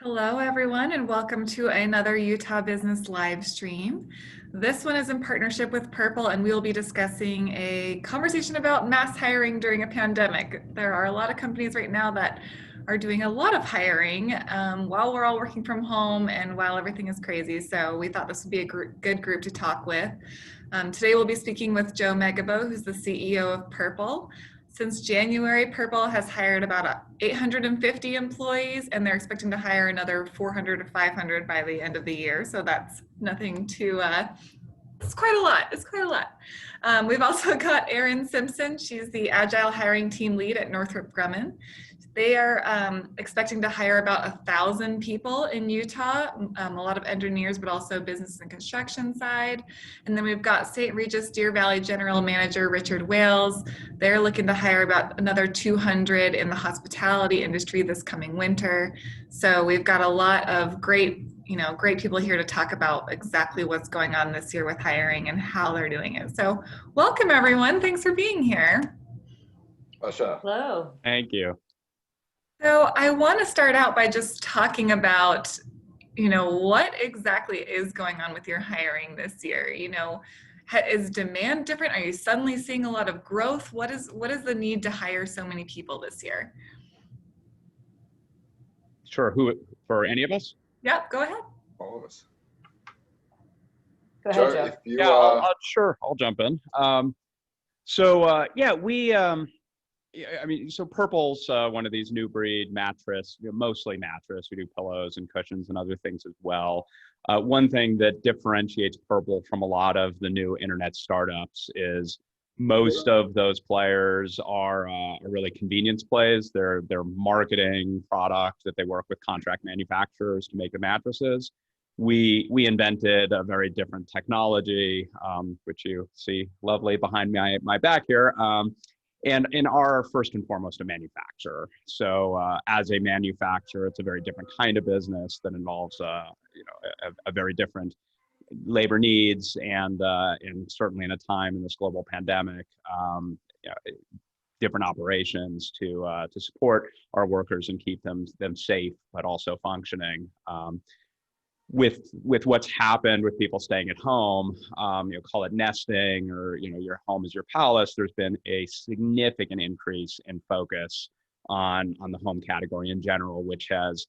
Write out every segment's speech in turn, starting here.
Hello, everyone, and welcome to another Utah Business live stream. This one is in partnership with Purple, and we will be discussing a conversation about mass hiring during a pandemic. There are a lot of companies right now that are doing a lot of hiring while we're all working from home and while everything is crazy. So we thought this would be a good group to talk with. Today we'll be speaking with Joe Megibow, who's the CEO of Purple. Since January, Purple has hired about 850 employees, and they're expecting to hire another 400 to 500 by the end of the year. So that's nothing to, it's quite a lot. It's quite a lot. We've also got Erin Simpson. She's the Agile Hiring Team Lead at Northrop Grumman. They are expecting to hire about 1,000 people in Utah, a lot of engineers, but also business and construction side. And then we've got St. Regis Deer Valley General Manager Richard Wales. They're looking to hire about another 200 in the hospitality industry this coming winter. So we've got a lot of great people here to talk about exactly what's going on this year with hiring and how they're doing it. So welcome, everyone. Thanks for being here. Hello. Thank you. So I want to start out by just talking about, what exactly is going on with your hiring this year? Is demand different? Are you suddenly seeing a lot of growth? What is the need to hire so many people this year? Sure. For any of us? Yep, go ahead. All of us. Go ahead, Joe. If you, Sure. I'll jump in. So Purple's one of these new breed mattress, mostly mattress. We do pillows and cushions and other things as well. One thing that differentiates Purple from a lot of the new internet startups is most of those players are really convenience plays. They're marketing product that they work with contract manufacturers to make the mattresses. We invented a very different technology, which you see lovely behind my back here. And are first and foremost a manufacturer. So as a manufacturer, it's a very different kind of business that involves a very different labor needs, and certainly in a time in this global pandemic, different operations to support our workers and keep them safe, but also functioning. With what's happened with people staying at home, call it nesting, or your home is your palace. There's been a significant increase in focus on the home category in general, which has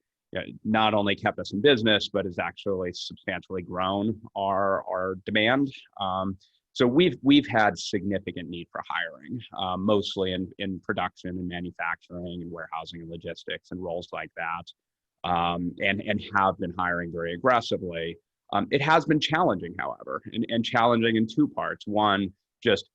not only kept us in business, but has actually substantially grown our demand. So we've had significant need for hiring, mostly in production and manufacturing and warehousing and logistics and roles like that. And have been hiring very aggressively. It has been challenging, however, and challenging in two parts. One, just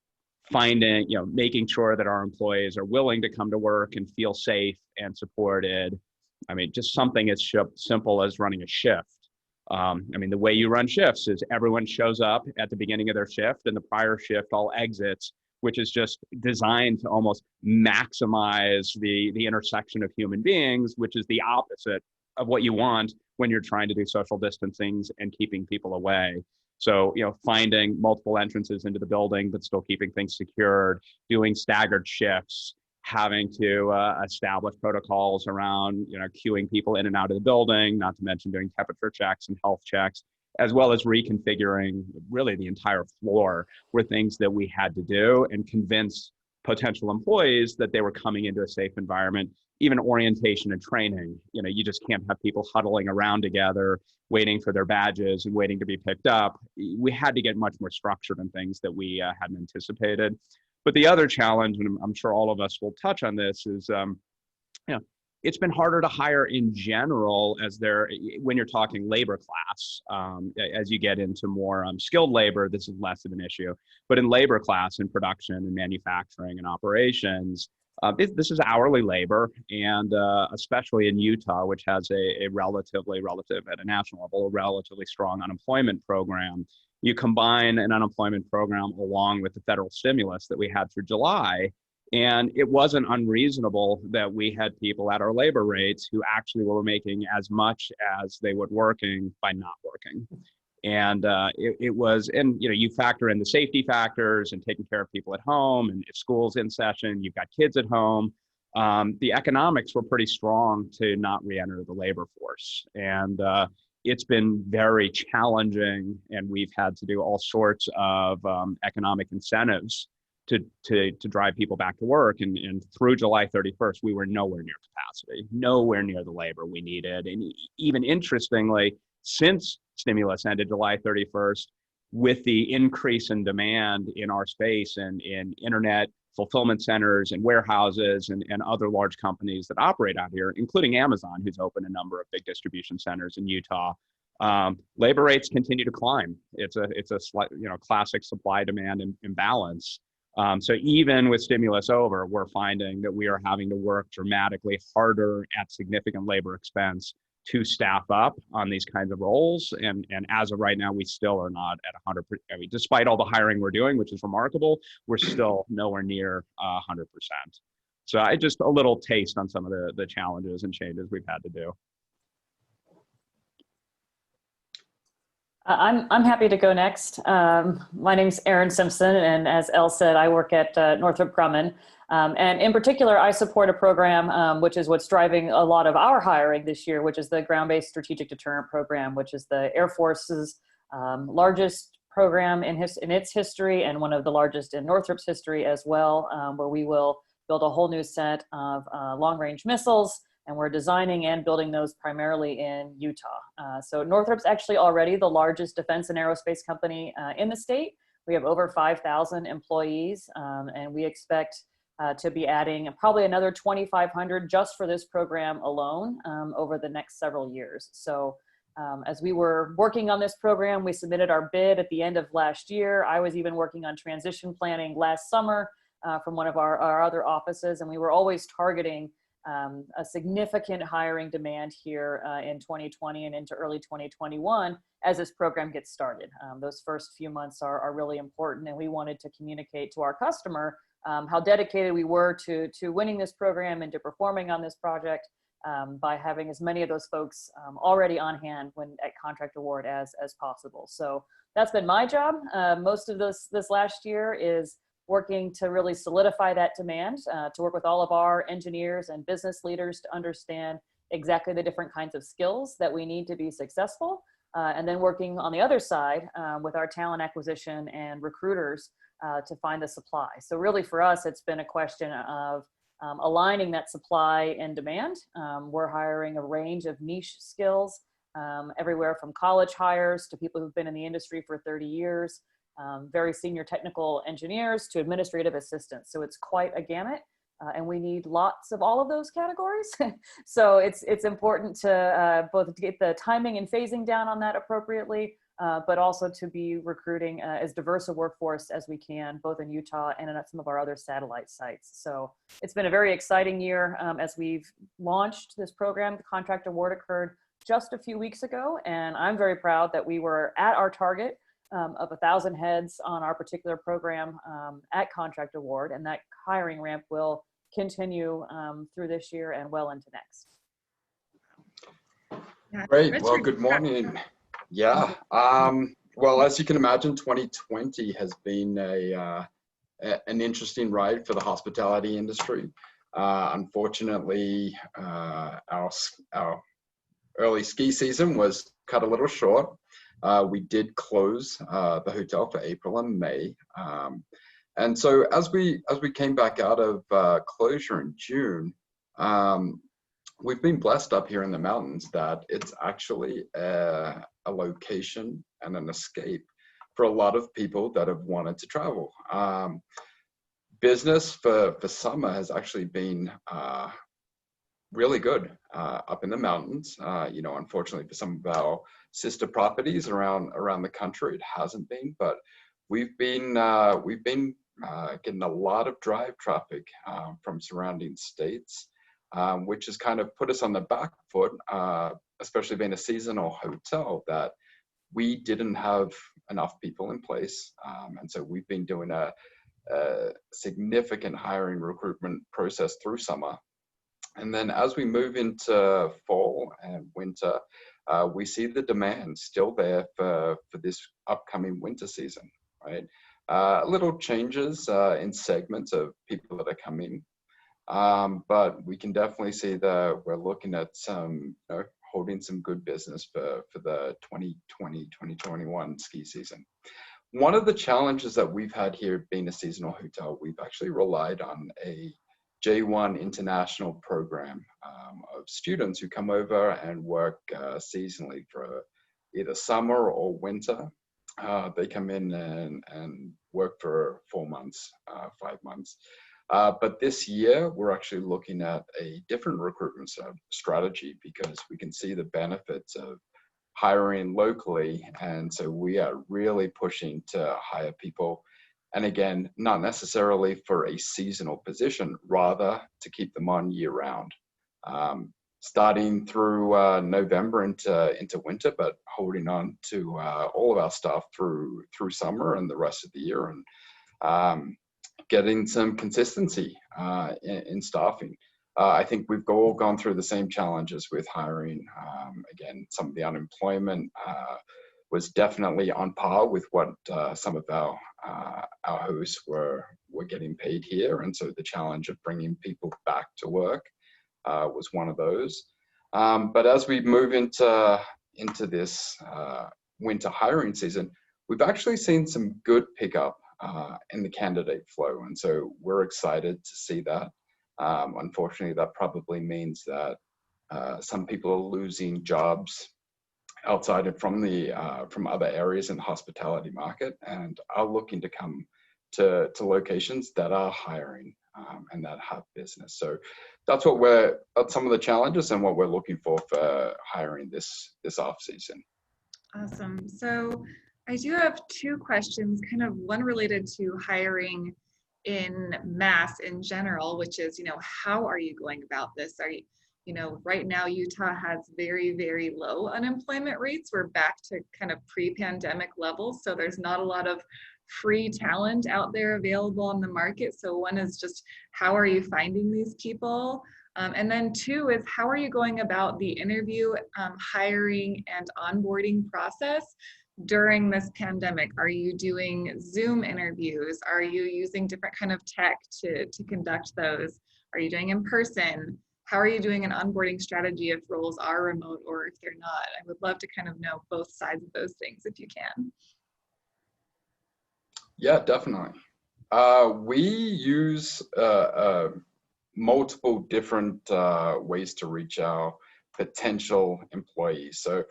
finding, making sure that our employees are willing to come to work and feel safe and supported. I mean, just something as simple as running a shift. The way you run shifts is everyone shows up at the beginning of their shift and the prior shift all exits, which is just designed to almost maximize the intersection of human beings, which is the opposite of what you want when you're trying to do social distancing and keeping people away. So, finding multiple entrances into the building, but still keeping things secured, doing staggered shifts, having to establish protocols around, queuing people in and out of the building, not to mention doing temperature checks and health checks, as well as reconfiguring really the entire floor, were things that we had to do and convince potential employees that they were coming into a safe environment. Even orientation and training, you just can't have people huddling around together, waiting for their badges and waiting to be picked up. We had to get much more structured in things that we hadn't anticipated. But the other challenge, and I'm sure all of us will touch on this, is it's been harder to hire in general when you're talking labor class. As you get into more skilled labor, this is less of an issue. But in labor class, in production and manufacturing and operations, this is hourly labor, and especially in Utah, which has a relative at a national level, a relatively strong unemployment program. You combine an unemployment program along with the federal stimulus that we had through July, and it wasn't unreasonable that we had people at our labor rates who actually were making as much as they would working by not working. And it was, and you factor in the safety factors and taking care of people at home, and if school's in session, you've got kids at home. the economics were pretty strong to not re-enter the labor force. And it's been very challenging, and we've had to do all sorts of economic incentives to drive people back to work. And through July 31st, we were nowhere near capacity, nowhere near the labor we needed. And even interestingly, since stimulus ended July 31st, with the increase in demand in our space and in internet fulfillment centers and warehouses and other large companies that operate out here, including Amazon, who's opened a number of big distribution centers in Utah, labor rates continue to climb. It's a classic supply demand imbalance. So even with stimulus over, we're finding that we are having to work dramatically harder at significant labor expense to staff up on these kinds of roles. And as of right now, we still are not at 100%. I mean, despite all the hiring we're doing, which is remarkable, we're still nowhere near 100%. So I just a little taste on some of the challenges and changes we've had to do. I'm happy to go next. My name's Erin Simpson, and as Elle said, I work at Northrop Grumman. And in particular, I support a program, which is what's driving a lot of our hiring this year, which is the Ground-Based Strategic Deterrent Program, which is the Air Force's largest program in its history, and one of the largest in Northrop's history as well, where we will build a whole new set of long-range missiles. And we're designing and building those primarily in Utah. So Northrop's actually already the largest defense and aerospace company in the state. We have over 5,000 employees, and we expect to be adding probably another 2,500 just for this program alone over the next several years. So as we were working on this program, we submitted our bid at the end of last year. I was even working on transition planning last summer from one of our other offices, and we were always targeting a significant hiring demand here in 2020 and into early 2021 as this program gets started. Those first few months are really important, and we wanted to communicate to our customer how dedicated we were to winning this program and to performing on this project by having as many of those folks already on hand when at contract award as possible. So that's been my job. Most of this last year is working to really solidify that demand, to work with all of our engineers and business leaders to understand exactly the different kinds of skills that we need to be successful. And then working on the other side with our talent acquisition and recruiters to find the supply. So really for us, it's been a question of aligning that supply and demand. We're hiring a range of niche skills, everywhere from college hires to people who've been in the industry for 30 years, very senior technical engineers to administrative assistants. So it's quite a gamut, and we need lots of all of those categories. So it's important to both get the timing and phasing down on that appropriately, but also to be recruiting as diverse a workforce as we can, both in Utah and at some of our other satellite sites. So it's been a very exciting year as we've launched this program. The contract award occurred just a few weeks ago, and I'm very proud that we were at our target of 1,000 heads on our particular program at contract award, and that hiring ramp will continue through this year and well into next. Great. Well, good morning. Yeah. Well, as you can imagine, 2020 has been an interesting ride for the hospitality industry. Unfortunately, our early ski season was cut a little short. We did close the hotel for April and May. And so as we came back out of closure in June, we've been blessed up here in the mountains that it's actually a location and an escape for a lot of people that have wanted to travel. Business for summer has actually been really good up in the mountains. Unfortunately for some of our sister properties around the country, it hasn't been, but we've been getting a lot of drive traffic from surrounding states, which has kind of put us on the back foot, especially being a seasonal hotel, that we didn't have enough people in place. And so we've been doing a significant hiring recruitment process through summer. And then as we move into fall and winter, we see the demand still there for this upcoming winter season, right? Little changes in segments of people that are coming. But we can definitely see that we're looking at some, holding some good business for the 2020-2021 ski season. One of the challenges that we've had here being a seasonal hotel, we've actually relied on a J1 international program of students who come over and work seasonally for either summer or winter. They come in and work for 4 months, 5 months. But this year, we're actually looking at a different recruitment strategy because we can see the benefits of hiring locally. And so we are really pushing to hire people. And again, not necessarily for a seasonal position, rather to keep them on year round. Starting through November into winter, but holding on to all of our staff through summer and the rest of the year, and getting some consistency in staffing. I think we've all gone through the same challenges with hiring. Again, some of the unemployment was definitely on par with what some of our hosts were getting paid here, and so the challenge of bringing people back to work was one of those. But as we move into this winter hiring season, we've actually seen some good pickup in the candidate flow, and so we're excited to see that. Unfortunately, that probably means that some people are losing jobs outside of from other areas in the hospitality market and are looking to come to locations that are hiring and that have business. So that's some of the challenges and what we're looking for hiring this off season. Awesome. So I do have two questions, kind of one related to hiring in mass in general, which is, how are you going about this? Are you, right now Utah has very, very low unemployment rates. We're back to kind of pre-pandemic levels. So there's not a lot of free talent out there available on the market. So one is just, how are you finding these people? And then two is, how are you going about the interview, hiring, and onboarding process during this pandemic? Are you doing Zoom interviews? Are you using different kind of tech to conduct those? Are you doing in person? How are you doing an onboarding strategy if roles are remote or if they're not? I would love to kind of know both sides of those things if you can. Yeah, definitely. We use multiple different ways to reach our potential employees. So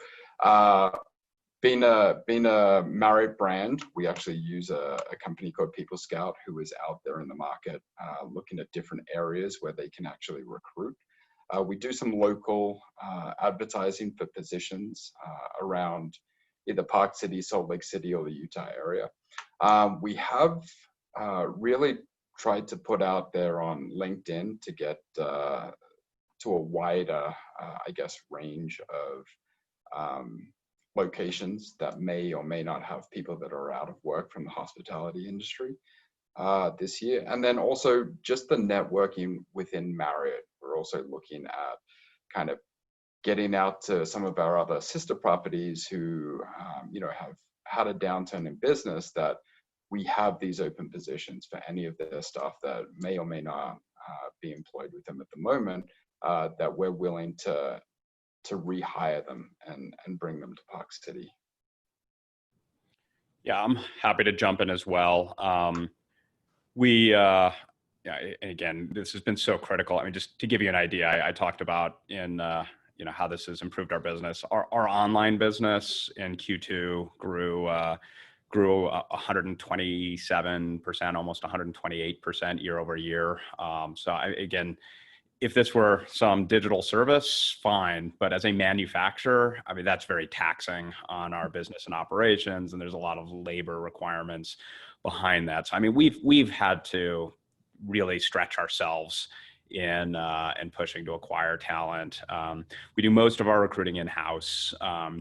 being a Marriott brand, we actually use a company called People Scout, who is out there in the market looking at different areas where they can actually recruit. We do some local advertising for positions around either Park City, Salt Lake City, or the Utah area. We have really tried to put out there on LinkedIn to get to a wider, range of locations that may or may not have people that are out of work from the hospitality industry this year. And then also just the networking within Marriott. We're also looking at kind of getting out to some of our other sister properties who, have had a downturn in business, that we have these open positions for any of their staff that may or may not be employed with them at the moment, that we're willing to rehire them and bring them to Park City. Yeah, I'm happy to jump in as well. Again, this has been so critical. I mean, just to give you an idea, I talked about in how this has improved our business. Our online business in Q2 grew 127%, almost 128% year over year. Again, if this were some digital service, fine. But as a manufacturer, I mean, that's very taxing on our business and operations, and there's a lot of labor requirements behind that. So, I mean, we've had to really stretch ourselves in pushing to acquire talent. We do most of our recruiting in-house.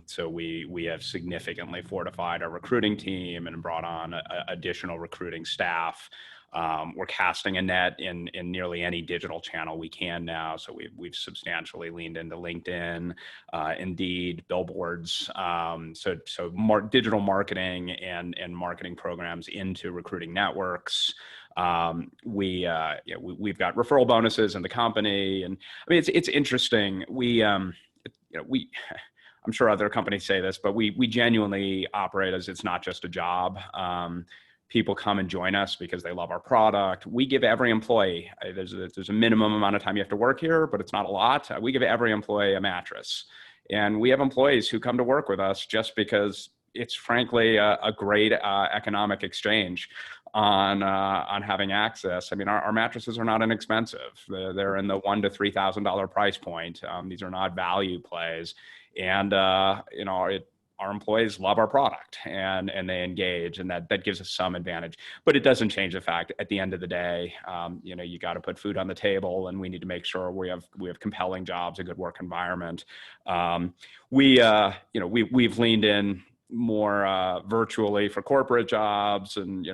So we have significantly fortified our recruiting team and brought on additional recruiting staff We're casting a net in nearly any digital channel we can now. So we've substantially leaned into LinkedIn, Indeed, billboards. So more digital marketing and marketing programs into recruiting networks. We've got referral bonuses in the company, and I mean it's interesting. I'm sure other companies say this, but we genuinely operate as it's not just a job. People come and join us because they love our product. We give every employee, there's a minimum amount of time you have to work here, but it's not a lot. We give every employee a mattress. And we have employees who come to work with us just because it's frankly a great economic exchange on having access. I mean, our mattresses are not inexpensive. They're in the $1,000 to $3,000 price point. These are not value plays. And, our employees love our product and they engage, and that gives us some advantage, but it doesn't change the fact at the end of the day, you got to put food on the table, and we need to make sure we have compelling jobs, a good work environment. We've leaned in more virtually for corporate jobs, and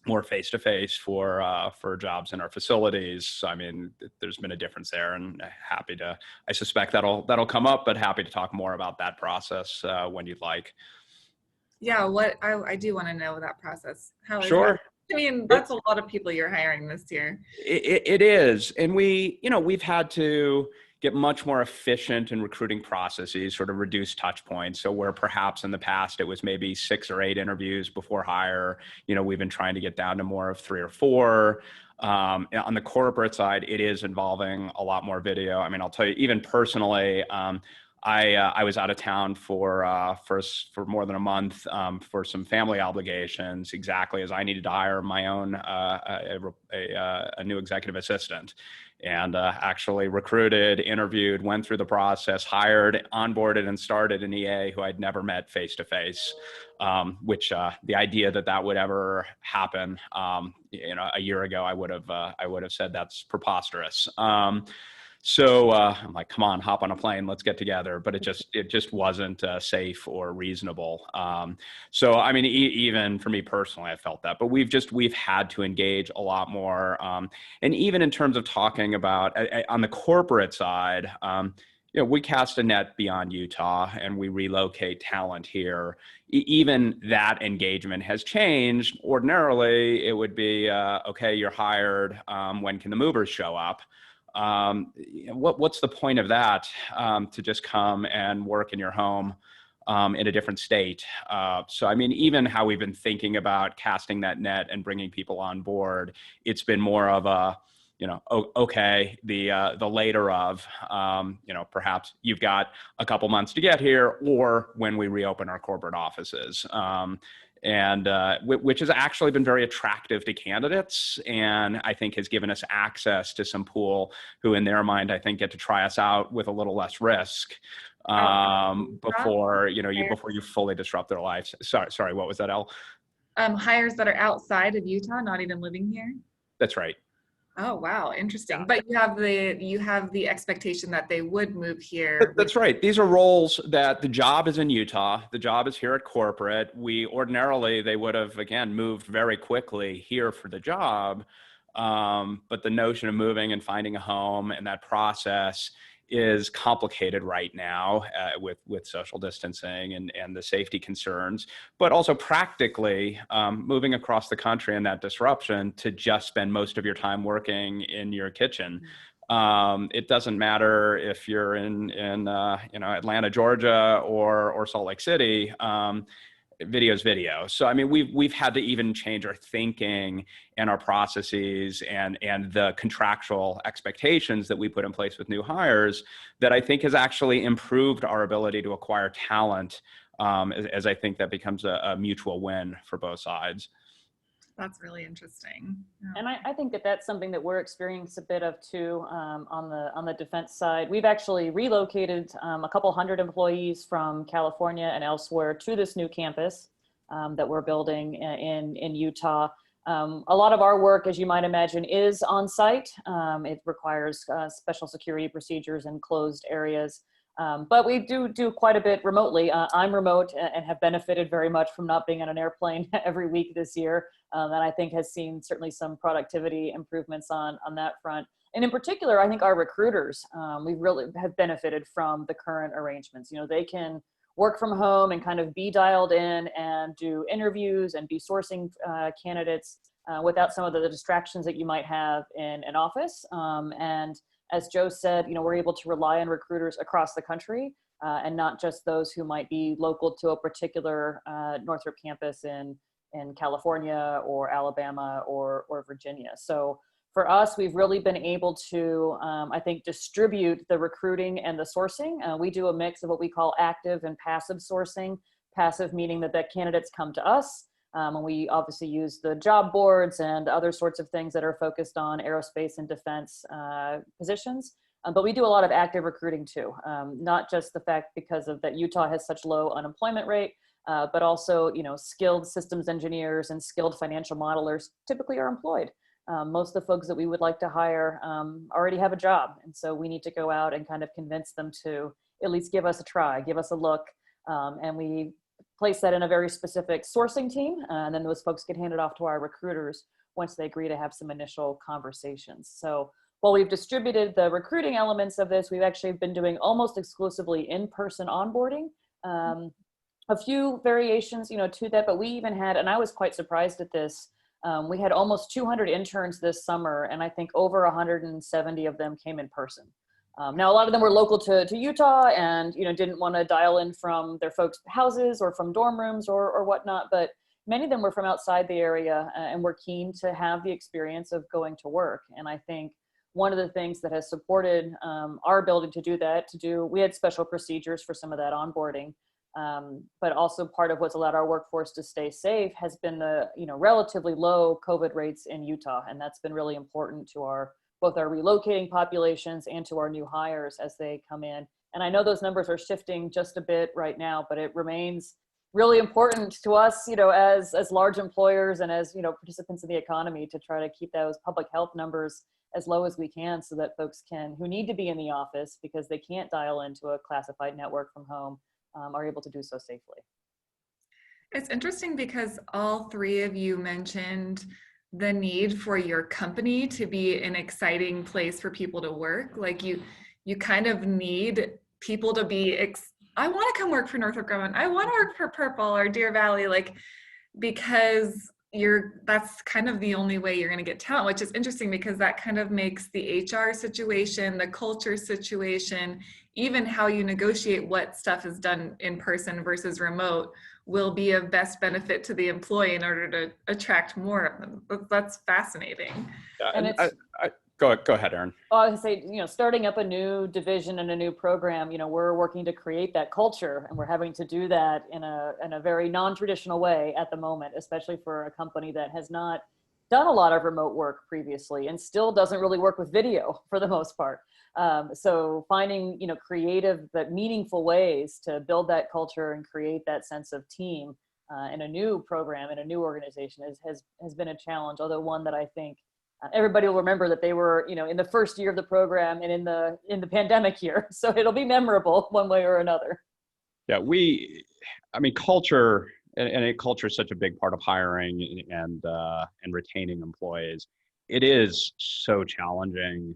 more face-to-face for jobs in our facilities. I mean, there's been a difference there, and I suspect that'll come up, but happy to talk more about that process when you'd like. Yeah, I do want to know that process. How is Sure. that? I mean, that's a lot of people you're hiring this year. It is, and we've had to get much more efficient in recruiting processes, sort of reduce touch points. So where perhaps in the past it was maybe 6 or 8 interviews before hire, we've been trying to get down to more of 3 or 4. On the corporate side, it is involving a lot more video. I mean, I'll tell you, even personally, I was out of town for more than a month for some family obligations, exactly as I needed to hire my own a new executive assistant, and actually recruited, interviewed, went through the process, hired, onboarded, and started an EA who I'd never met face to face. Which the idea that would ever happen, a year ago, I would have said that's preposterous. So I'm like, come on, hop on a plane, let's get together. But it just wasn't safe or reasonable. So I mean, even for me personally, I felt that. But we've had to engage a lot more. And even in terms of talking about on the corporate side, we cast a net beyond Utah, and we relocate talent here. Even that engagement has changed. Ordinarily, it would be, okay, you're hired. When can the movers show up? What's the point of that, to just come and work in your home in a different state? So I mean, even how we've been thinking about casting that net and bringing people on board, it's been more of a, okay, the later of, perhaps you've got a couple months to get here, or when we reopen our corporate offices. And which has actually been very attractive to candidates, and I think has given us access to some pool who, in their mind, I think get to try us out with a little less risk before you fully disrupt their lives. Sorry, what was that, Elle? Hires that are outside of Utah, not even living here. That's right. Oh, wow. Interesting. Yeah. But you have the expectation that they would move here. That's right. These are roles that the job is in Utah. The job is here at corporate. They would have, again, moved very quickly here for the job. But the notion of moving and finding a home and that process is complicated right now with social distancing and the safety concerns, but also practically moving across the country and that disruption to just spend most of your time working in your kitchen. It doesn't matter if you're in Atlanta, Georgia, or Salt Lake City. Video is video. So I mean, we've had to even change our thinking and our processes and the contractual expectations that we put in place with new hires, that I think has actually improved our ability to acquire talent, as I think that becomes a mutual win for both sides. That's really interesting. Yeah. And I think that's something that we're experiencing a bit of too, on the defense side. We've actually relocated a couple hundred employees from California and elsewhere to this new campus that we're building in Utah. A lot of our work, as you might imagine, is on site. It requires special security procedures in closed areas. But we do quite a bit remotely. I'm remote and have benefited very much from not being on an airplane every week this year. And I think has seen certainly some productivity improvements on that front. And in particular, I think our recruiters, we really have benefited from the current arrangements. They can work from home and kind of be dialed in and do interviews and be sourcing candidates without some of the distractions that you might have in an office. And as Joe said, we're able to rely on recruiters across the country and not just those who might be local to a particular Northrop campus in California or Alabama or Virginia. So for us, we've really been able to, I think, distribute the recruiting and the sourcing. We do a mix of what we call active and passive sourcing. Passive meaning that candidates come to us. And we obviously use the job boards and other sorts of things that are focused on aerospace and defense positions. But we do a lot of active recruiting too. Not just the fact because of that Utah has such low unemployment rate, but also, skilled systems engineers and skilled financial modelers typically are employed. Most of the folks that we would like to hire already have a job. And so we need to go out and kind of convince them to at least give us a try, give us a look. And we place that in a very specific sourcing team. And then those folks get handed off to our recruiters once they agree to have some initial conversations. So while we've distributed the recruiting elements of this, we've actually been doing almost exclusively in-person onboarding. A few variations, to that, but we even had, and I was quite surprised at this, we had almost 200 interns this summer, and I think over 170 of them came in person. Now, a lot of them were local to Utah and, didn't want to dial in from their folks' houses or from dorm rooms or whatnot, but many of them were from outside the area and were keen to have the experience of going to work. And I think one of the things that has supported our ability to do that, we had special procedures for some of that onboarding. But also part of what's allowed our workforce to stay safe has been the relatively low COVID rates in Utah, and that's been really important to both our relocating populations and to our new hires as they come in. And I know those numbers are shifting just a bit right now, but it remains really important to us, as large employers and as participants in the economy to try to keep those public health numbers as low as we can, so that folks who need to be in the office because they can't dial into a classified network from home, are able to do so safely. It's interesting because all three of you mentioned the need for your company to be an exciting place for people to work. Like you kind of need people to be, I want to come work for Northrop Grumman. I want to work for Purple or Deer Valley, because that's kind of the only way you're going to get talent, which is interesting because that kind of makes the HR situation, the culture situation, even how you negotiate what stuff is done in person versus remote will be of best benefit to the employee in order to attract more of them. That's fascinating. Yeah, and go ahead, Erin. Well, I would say, starting up a new division and a new program, we're working to create that culture, and we're having to do that in a very non-traditional way at the moment, especially for a company that has not done a lot of remote work previously and still doesn't really work with video for the most part. So finding, creative but meaningful ways to build that culture and create that sense of team in a new program, in a new organization has been a challenge, although one that I think everybody will remember that they were, in the first year of the program and in the pandemic year. So it'll be memorable one way or another. Yeah, culture and culture is such a big part of hiring and retaining employees. It is so challenging.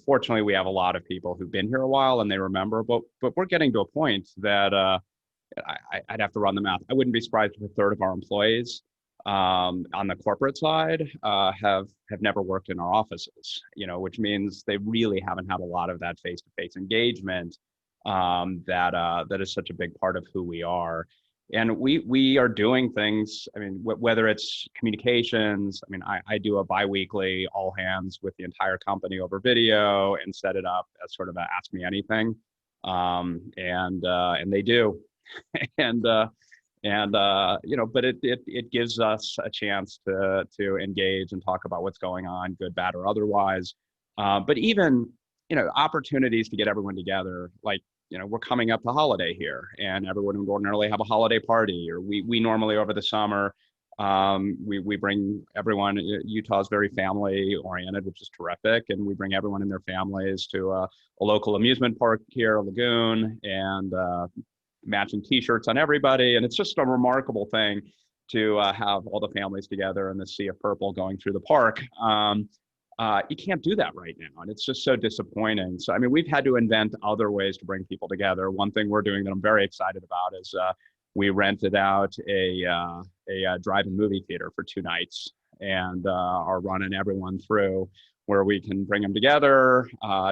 Fortunately, we have a lot of people who've been here a while and they remember, but we're getting to a point that I'd have to run the math. I wouldn't be surprised if a third of our employees on the corporate side have never worked in our offices, which means they really haven't had a lot of that face-to-face engagement that is such a big part of who we are. And we are doing things, whether it's communications, I do a bi-weekly all hands with the entire company over video and set it up as sort of a ask me anything. And they do. but it gives us a chance to engage and talk about what's going on, good, bad, or otherwise. But even, opportunities to get everyone together, we're coming up to holiday here and everyone would ordinarily have a holiday party, or we normally over the summer We bring everyone. Utah's very family oriented, which is terrific, and we bring everyone and their families to a local amusement park here, a lagoon, and matching T-shirts on everybody. And it's just a remarkable thing to have all the families together in the sea of purple going through the park. You can't do that right now, and it's just so disappointing. So, I mean, we've had to invent other ways to bring people together. One thing we're doing that I'm very excited about is we rented out a drive-in movie theater for 2 nights and are running everyone through where we can bring them together,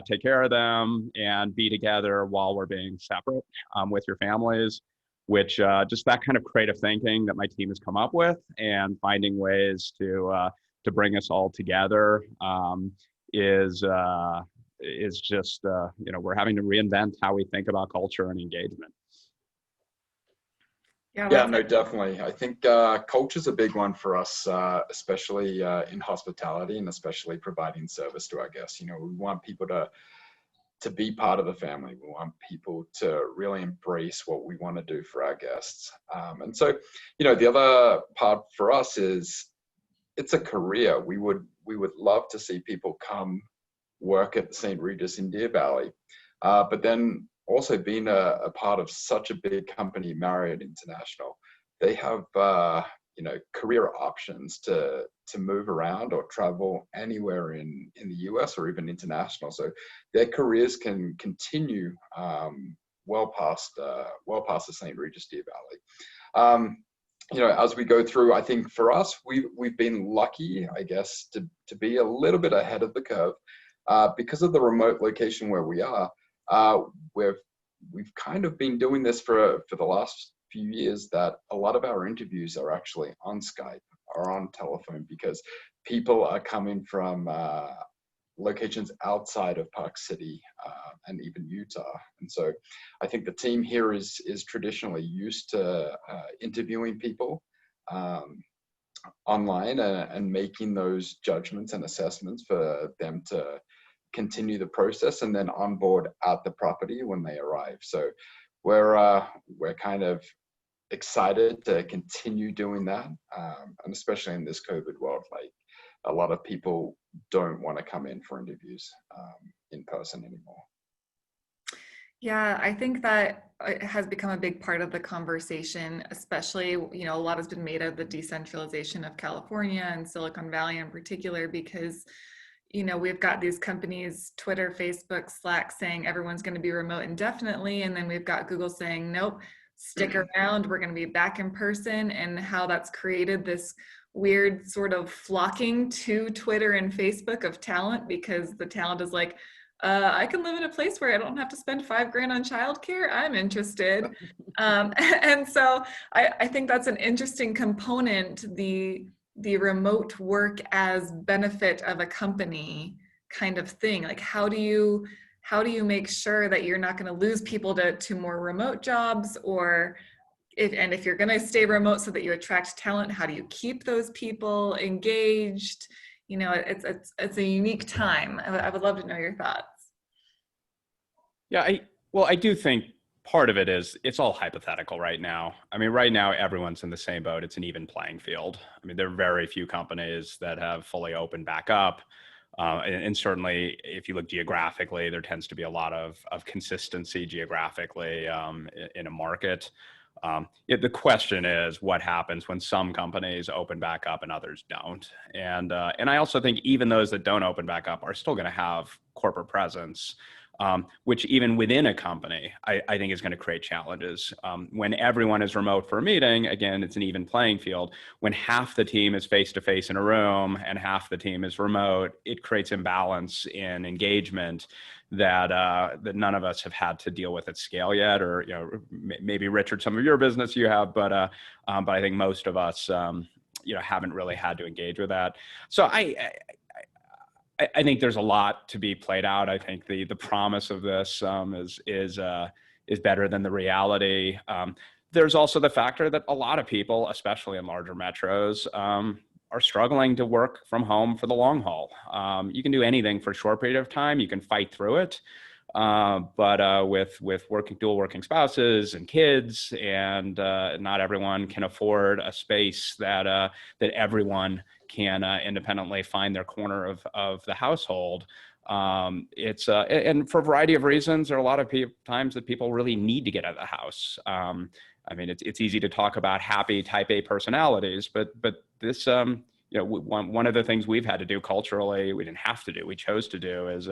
take care of them, and be together while we're being separate with your families, which just that kind of creative thinking that my team has come up with and finding ways to bring us all together is just, we're having to reinvent how we think about culture and engagement. Yeah, no, definitely. I think culture's a big one for us, especially in hospitality and especially providing service to our guests. We want people to be part of the family. We want people to really embrace what we want to do for our guests. And so, the other part for us is it's a career. We would love to see people come work at St. Regis in Deer Valley, but then also being a part of such a big company, Marriott International, they have career options to move around or travel anywhere in the US or even international. So their careers can continue well past the St. Regis Deer Valley. As we go through, I think for us, we've been lucky, I guess, to be a little bit ahead of the curve because of the remote location where we are. We've kind of been doing this for the last few years, that a lot of our interviews are actually on Skype or on telephone because people are coming from locations outside of Park City and even Utah. And so I think the team here is traditionally used to interviewing people online and making those judgments and assessments for them to continue the process and then onboard at the property when they arrive. So we're kind of excited to continue doing that, and especially in this COVID world, like a lot of people don't want to come in for interviews in person anymore. Yeah, I think that it has become a big part of the conversation, especially, a lot has been made of the decentralization of California and Silicon Valley in particular, because we've got these companies, Twitter, Facebook, Slack, saying everyone's going to be remote indefinitely. And then we've got Google saying, nope, stick around, we're going to be back in person, and how that's created this weird sort of flocking to Twitter and Facebook of talent, because the talent is like, I can live in a place where I don't have to spend $5,000 on childcare. I'm interested. And so I think that's an interesting component, the remote work as benefit of a company kind of thing. Like, how do you make sure that you're not going to lose people to more remote jobs, or if you're going to stay remote so that you attract talent, how do you keep those people engaged? It's a unique time. I would love to know your thoughts. Yeah, I do think part of it is it's all hypothetical right now. I mean, right now, everyone's in the same boat. It's an even playing field. I mean, there are very few companies that have fully opened back up. And certainly, if you look geographically, there tends to be a lot of consistency geographically in a market. The question is, what happens when some companies open back up and others don't? And I also think even those that don't open back up are still going to have corporate presence, which even within a company, I think is going to create challenges. When everyone is remote for a meeting, again, it's an even playing field. When half the team is face-to-face in a room and half the team is remote, it creates imbalance in engagement that none of us have had to deal with at scale yet. Or maybe Richard, some of your business you have, but I think most of us haven't really had to engage with that. So I think there's a lot to be played out. I think the promise of this is better than the reality. There's also the factor that a lot of people, especially in larger metros, are struggling to work from home for the long haul. You can do anything for a short period of time. You can fight through it. But with dual working spouses and kids, and not everyone can afford a space that everyone can independently find their corner of the household. And for a variety of reasons, there are a lot of times that people really need to get out of the house. I mean, it's easy to talk about happy type A personalities, but this, one of the things we've had to do culturally, we didn't have to do, we chose to do, is,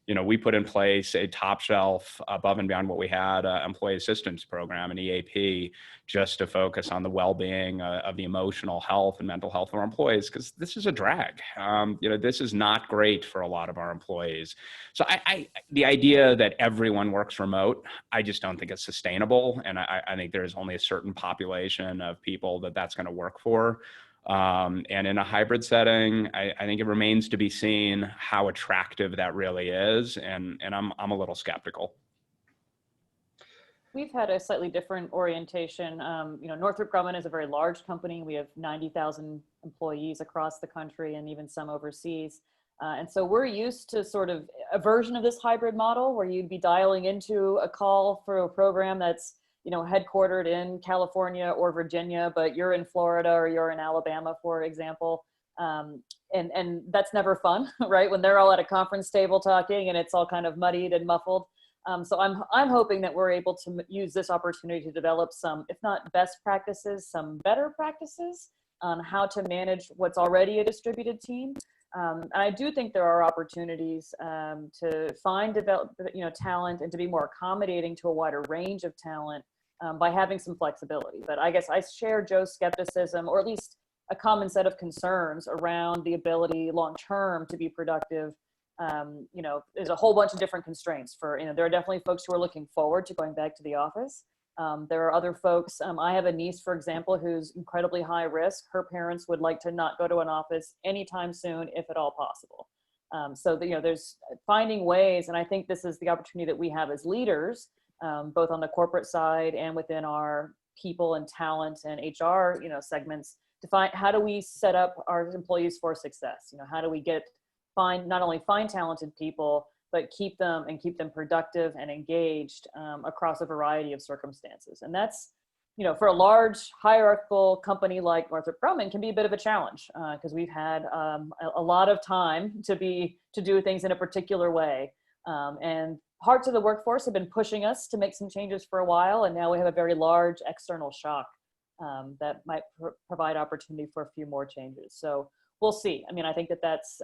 we put in place a top shelf, above and beyond what we had, employee assistance program, an EAP, just to focus on the well-being of the emotional health and mental health of our employees, because this is a drag. This is not great for a lot of our employees. So the idea that everyone works remote, I just don't think it's sustainable. And I think there's only a certain population of people that's going to work for. And in a hybrid setting, I think it remains to be seen how attractive that really is. And I'm a little skeptical. We've had a slightly different orientation. Northrop Grumman is a very large company. We have 90,000 employees across the country and even some overseas. And so we're used to sort of a version of this hybrid model where you'd be dialing into a call for a program that's headquartered in California or Virginia, but you're in Florida or you're in Alabama, for example. And that's never fun, right? When they're all at a conference table talking and it's all kind of muddied and muffled. So I'm hoping that we're able to use this opportunity to develop some, if not best practices, some better practices on how to manage what's already a distributed team. And I do think there are opportunities to develop talent and to be more accommodating to a wider range of talent by having some flexibility. But I guess I share Joe's skepticism, or at least a common set of concerns around the ability long-term to be productive. There's a whole bunch of different constraints there are definitely folks who are looking forward to going back to the office. There are other folks. I have a niece, for example, who's incredibly high risk. Her parents would like to not go to an office anytime soon, if at all possible. So there's finding ways, and I think this is the opportunity that we have as leaders, both on the corporate side and within our people and talent and HR, segments, to find how do we set up our employees for success. How do we not only find talented people, but keep them productive and engaged across a variety of circumstances. And that's, for a large hierarchical company like Northrop Grumman, can be a bit of a challenge because we've had a lot of time to do things in a particular way. And parts of the workforce have been pushing us to make some changes for a while. And now we have a very large external shock that might provide opportunity for a few more changes. So we'll see. I mean, I think that's,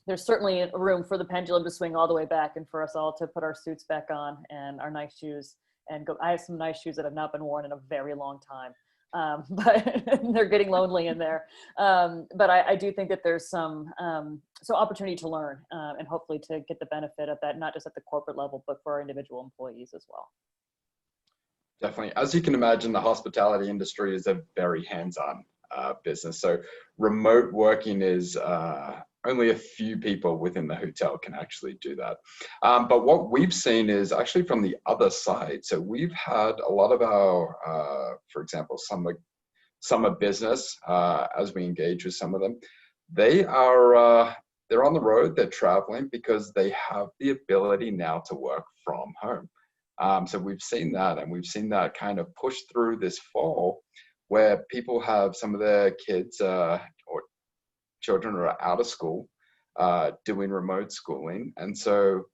there's certainly a room for the pendulum to swing all the way back and for us all to put our suits back on and our nice shoes and go. I have some nice shoes that have not been worn in a very long time, but they're getting lonely in there. But I do think that there's some opportunity to learn and hopefully to get the benefit of that, not just at the corporate level, but for our individual employees as well. Definitely. As you can imagine, the hospitality industry is a very hands-on business. So remote working is only a few people within the hotel can actually do that. But what we've seen is actually from the other side. So we've had a lot of our, for example, summer business, as we engage with some of them, they're on the road, they're traveling because they have the ability now to work from home. So we've seen that, and we've seen that kind of push through this fall, where people have some of their kids or children are out of school doing remote schooling. And so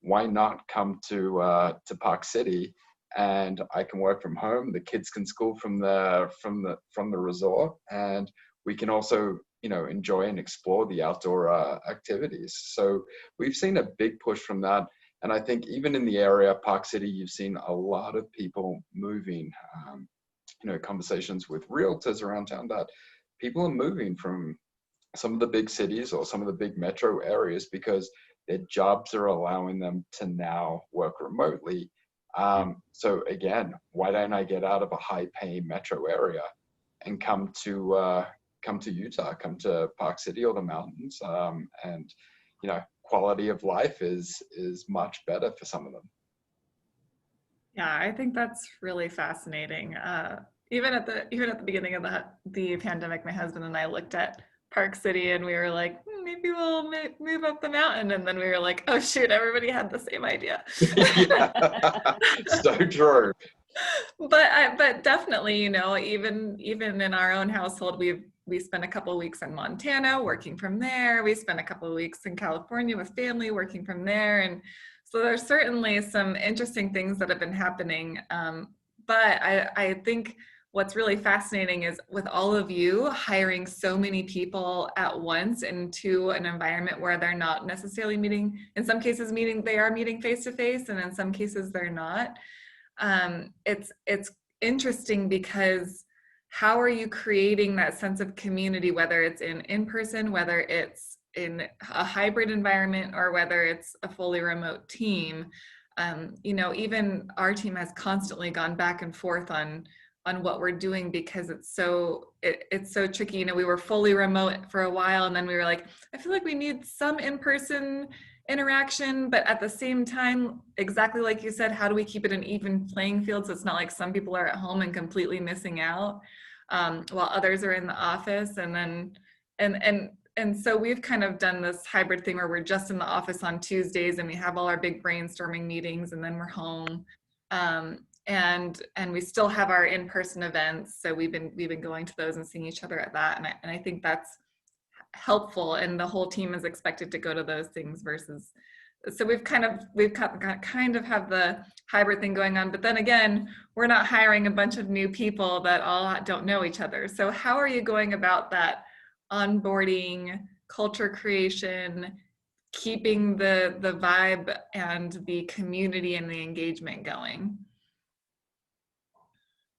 why not come to Park City, and I can work from home, the kids can school from the resort, and we can also enjoy and explore the outdoor activities. So we've seen a big push from that. And I think even in the area, Park City, you've seen a lot of people moving, conversations with realtors around town that people are moving from some of the big cities or some of the big metro areas because their jobs are allowing them to now work remotely. So again, why don't I get out of a high-paying metro area and come to Utah, come to Park City or the mountains, and quality of life is much better for some of them. Yeah, I think that's really fascinating. Even at the beginning of the pandemic, my husband and I looked at Park City and we were like, maybe we'll move up the mountain. And then we were like, oh shoot, everybody had the same idea. Yeah. So true. But definitely, even in our own household, we spent a couple of weeks in Montana working from there. We spent a couple of weeks in California with family working from there. And so there's certainly some interesting things that have been happening. But I think what's really fascinating is with all of you hiring so many people at once into an environment where they're not necessarily meeting, in some cases they are meeting face to face, and in some cases they're not. It's interesting because how are you creating that sense of community, whether it's in person, whether it's in a hybrid environment, or whether it's a fully remote team? Even our team has constantly gone back and forth on what we're doing because it's so tricky. We were fully remote for a while, and then we were like, I feel like we need some in-person interaction, but at the same time, exactly like you said, how do we keep it an even playing field so it's not like some people are at home and completely missing out while others are in the office? And so we've kind of done this hybrid thing where we're just in the office on Tuesdays and we have all our big brainstorming meetings, and then we're home. And we still have our in-person events, so we've been going to those and seeing each other at that, and I think that's helpful, and the whole team is expected to go to those things versus, so we've kind of have the hybrid thing going on, but then again, we're not hiring a bunch of new people that all don't know each other. So how are you going about that onboarding, culture creation, keeping the vibe and the community and the engagement going?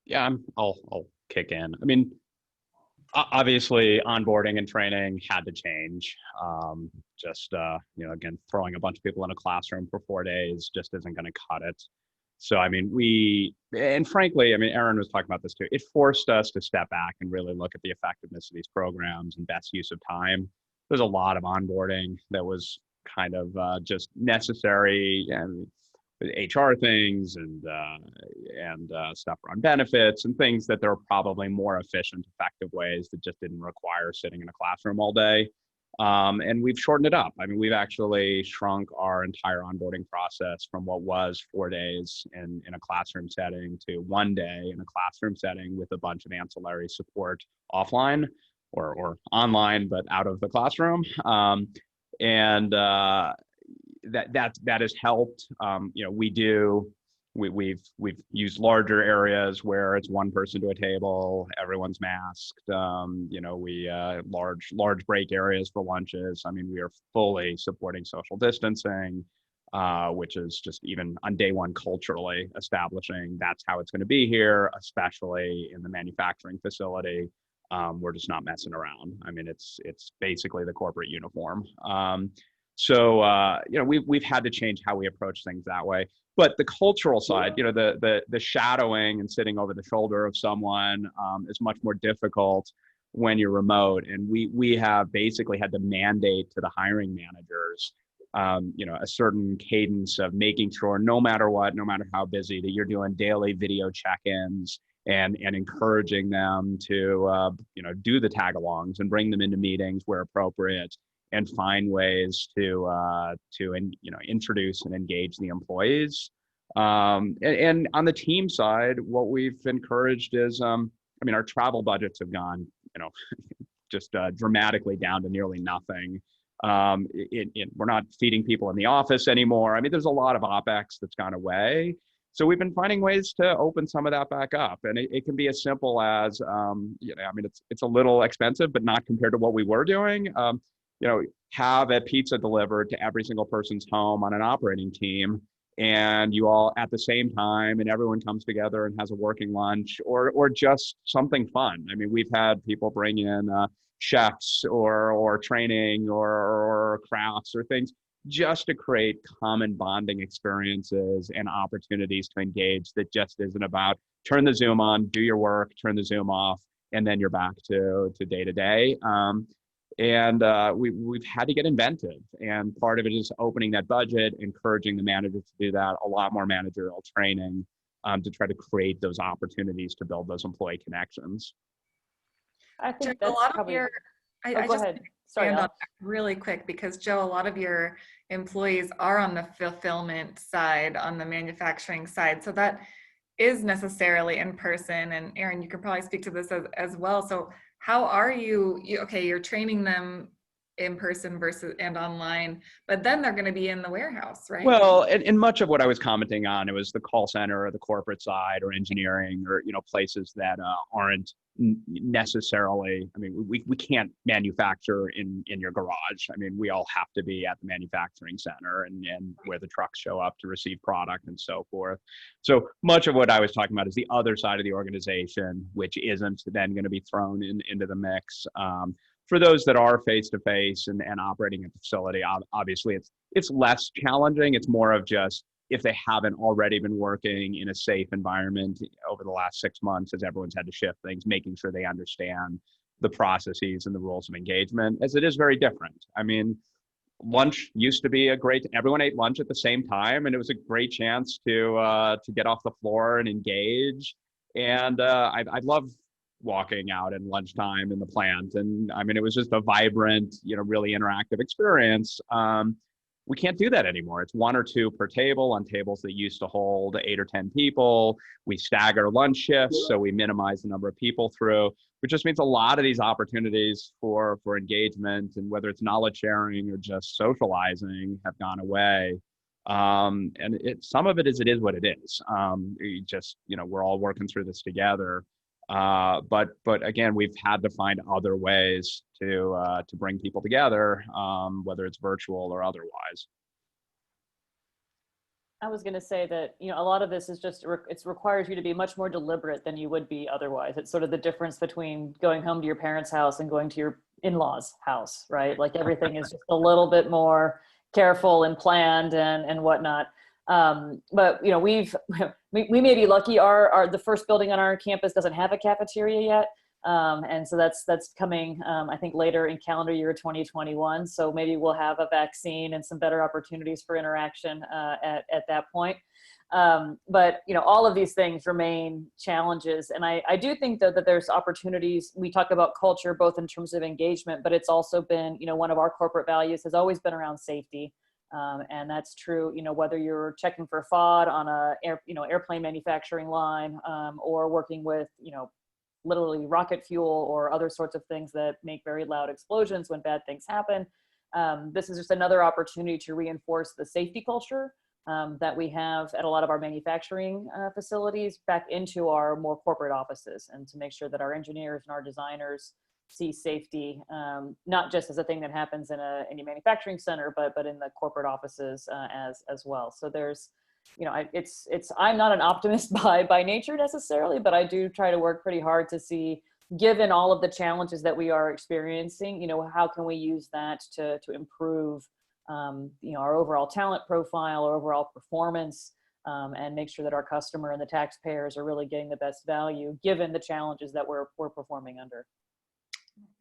Yeah, I'll kick in. I mean, obviously, onboarding and training had to change. Again, throwing a bunch of people in a classroom for 4 days just isn't going to cut it. So, I mean, frankly, I mean, Erin was talking about this too. It forced us to step back and really look at the effectiveness of these programs and best use of time. There's a lot of onboarding that was kind of just necessary, and HR things and stuff around benefits and things that there are probably more efficient, effective ways that just didn't require sitting in a classroom all day. And we've shortened it up. I mean, we've actually shrunk our entire onboarding process from what was 4 days in a classroom setting to 1 day in a classroom setting with a bunch of ancillary support offline or online, but out of the classroom. That has helped. We've used larger areas where it's one person to a table, everyone's masked. Large break areas for lunches. I mean, we are fully supporting social distancing, which is just even on day one culturally establishing that's how it's going to be here, especially in the manufacturing facility. We're just not messing around. I mean, it's basically the corporate uniform. We've had to change how we approach things that way. But the cultural side, the shadowing and sitting over the shoulder of someone is much more difficult when you're remote. And we have basically had to mandate to the hiring managers, a certain cadence of making sure no matter what, no matter how busy, that you're doing daily video check-ins and encouraging them to, do the tag-alongs and bring them into meetings where appropriate, and find ways to introduce and engage the employees. And on the team side, what we've encouraged is, our travel budgets have gone, just dramatically down to nearly nothing. We're not feeding people in the office anymore. I mean, there's a lot of OpEx that's gone away. So we've been finding ways to open some of that back up, and it can be as simple as, it's a little expensive, but not compared to what we were doing. Have a pizza delivered to every single person's home on an operating team, and you all at the same time, and everyone comes together and has a working lunch, or just something fun. I mean, we've had people bring in chefs or training or crafts or things just to create common bonding experiences and opportunities to engage that just isn't about turn the Zoom on, do your work, turn the Zoom off, and then you're back to day to day. We've had to get inventive, and part of it is opening that budget, encouraging the managers to do that, a lot more managerial training to try to create those opportunities to build those employee connections. I think a that's lot probably. of your, Go ahead. Sorry, expand on Elle. that really quick because Joe, a lot of your employees are on the fulfillment side, on the manufacturing side. So that is necessarily in person. And Aaron, you could probably speak to this as well. So how are okay, you're training them in person versus and online, but then they're going to be in the warehouse, right? Well, and much of what I was commenting on, it was the call center or the corporate side or engineering or, places that aren't necessarily, I mean, we can't manufacture in your garage. I mean, we all have to be at the manufacturing center and where the trucks show up to receive product and so forth. So much of what I was talking about is the other side of the organization, which isn't then going to be thrown into the mix. For those that are face-to-face and operating at the facility, obviously it's less challenging. It's more of just if they haven't already been working in a safe environment over the last 6 months as everyone's had to shift things, making sure they understand the processes and the rules of engagement, as it is very different. I mean, lunch used to be everyone ate lunch at the same time, and it was a great chance to get off the floor and engage. And I love walking out at lunchtime in the plant. And I mean, it was just a vibrant, really interactive experience. We can't do that anymore. It's 1 or 2 per table on tables that used to hold 8 or 10 people. We stagger lunch shifts, so we minimize the number of people through, which just means a lot of these opportunities for engagement, and whether it's knowledge sharing or just socializing, have gone away. And some of it is what it is. We're all working through this together. But again, we've had to find other ways to bring people together, whether it's virtual or otherwise. I was going to say that, a lot of this is just, it requires you to be much more deliberate than you would be otherwise. It's sort of the difference between going home to your parents' house and going to your in-laws' house, right? Like everything is just a little bit more careful and planned and whatnot. But we may be lucky. The first building on our campus doesn't have a cafeteria yet, and so that's coming. I think later in calendar year 2021. So maybe we'll have a vaccine and some better opportunities for interaction at that point. But all of these things remain challenges, and I do think though that there's opportunities. We talk about culture both in terms of engagement, but it's also been one of our corporate values has always been around safety. And that's true, whether you're checking for FOD on a airplane manufacturing line, or working with, literally rocket fuel or other sorts of things that make very loud explosions when bad things happen. This is just another opportunity to reinforce the safety culture that we have at a lot of our manufacturing facilities back into our more corporate offices, and to make sure that our engineers and our designers see safety, not just as a thing that happens in a manufacturing center, but in the corporate offices as well. So there's, I'm not an optimist by nature necessarily, but I do try to work pretty hard to see, given all of the challenges that we are experiencing, how can we use that to improve, our overall talent profile, our overall performance, and make sure that our customer and the taxpayers are really getting the best value given the challenges that we're performing under.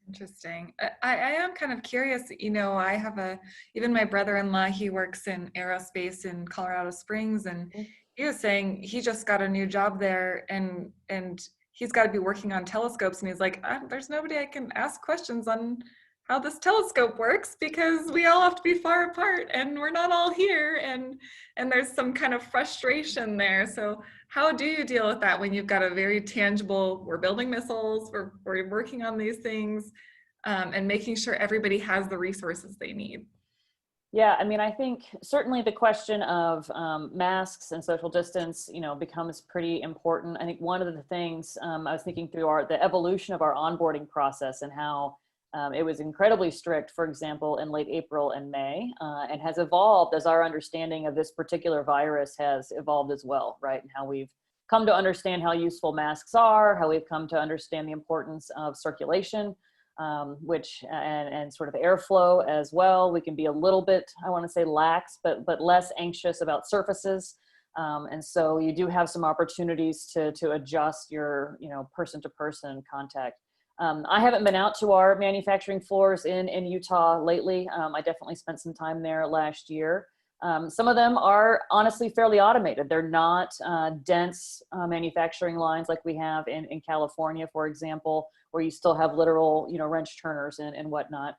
Interesting. I am kind of curious, I have even my brother-in-law, he works in aerospace in Colorado Springs, and he was saying he just got a new job there, and he's got to be working on telescopes, and he's like, there's nobody I can ask questions on how this telescope works because we all have to be far apart and we're not all here, and there's some kind of frustration there. So how do you deal with that when you've got a very tangible, we're building missiles, we're working on these things, and making sure everybody has the resources they need? Yeah, I mean, I think certainly the question of masks and social distance, becomes pretty important. I think one of the things I was thinking through the evolution of our onboarding process, and how it was incredibly strict, for example, in late April and May, and has evolved as our understanding of this particular virus has evolved as well, right? And how we've come to understand how useful masks are, how we've come to understand the importance of circulation, and sort of airflow as well. We can be a little bit, I want to say lax, but less anxious about surfaces. And so you do have some opportunities to adjust your, person-to-person contact. I haven't been out to our manufacturing floors in Utah lately. I definitely spent some time there last year. Some of them are honestly fairly automated. They're not dense manufacturing lines like we have in California, for example, where you still have literal, wrench turners and whatnot.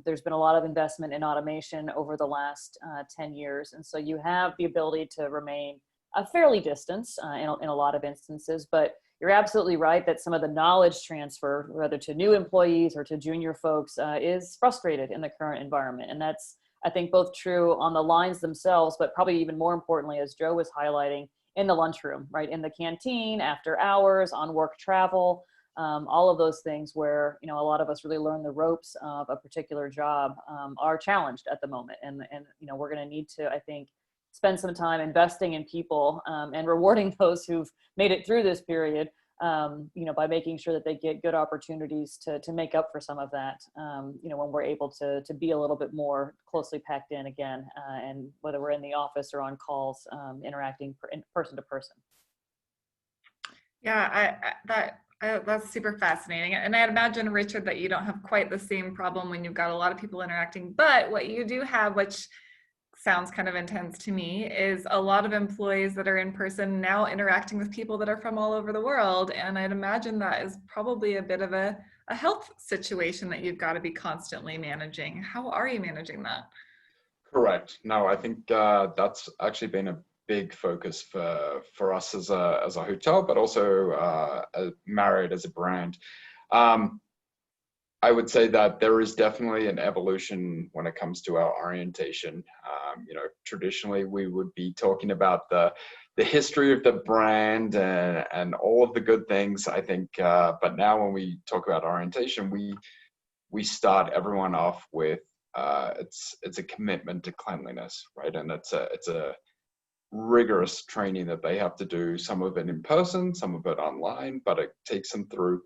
There's been a lot of investment in automation over the last 10 years. And so you have the ability to remain a fairly distance in a lot of instances, but you're absolutely right that some of the knowledge transfer, whether to new employees or to junior folks, is frustrated in the current environment. And that's, I think, both true on the lines themselves, but probably even more importantly, as Joe was highlighting, in the lunchroom, right? In the canteen, after hours, on work travel, all of those things where, a lot of us really learn the ropes of a particular job are challenged at the moment. And we're going to need to, I think, spend some time investing in people and rewarding those who've made it through this period, by making sure that they get good opportunities to make up for some of that, when we're able to be a little bit more closely packed in again, and whether we're in the office or on calls, interacting person to person. Yeah, that's super fascinating. And I imagine, Richard, that you don't have quite the same problem when you've got a lot of people interacting, but what you do have, which sounds kind of intense to me, is a lot of employees that are in person now interacting with people that are from all over the world. And I'd imagine that is probably a bit of a health situation that you've got to be constantly managing. How are you managing that? Correct. No, I think that's actually been a big focus for us as a hotel, but also Marriott as a brand. I would say that there is definitely an evolution when it comes to our orientation. Traditionally we would be talking about the history of the brand and all of the good things, I think. But now when we talk about orientation, we start everyone off with it's a commitment to cleanliness, right? And it's a rigorous training that they have to do. Some of it in person, some of it online, but it takes them through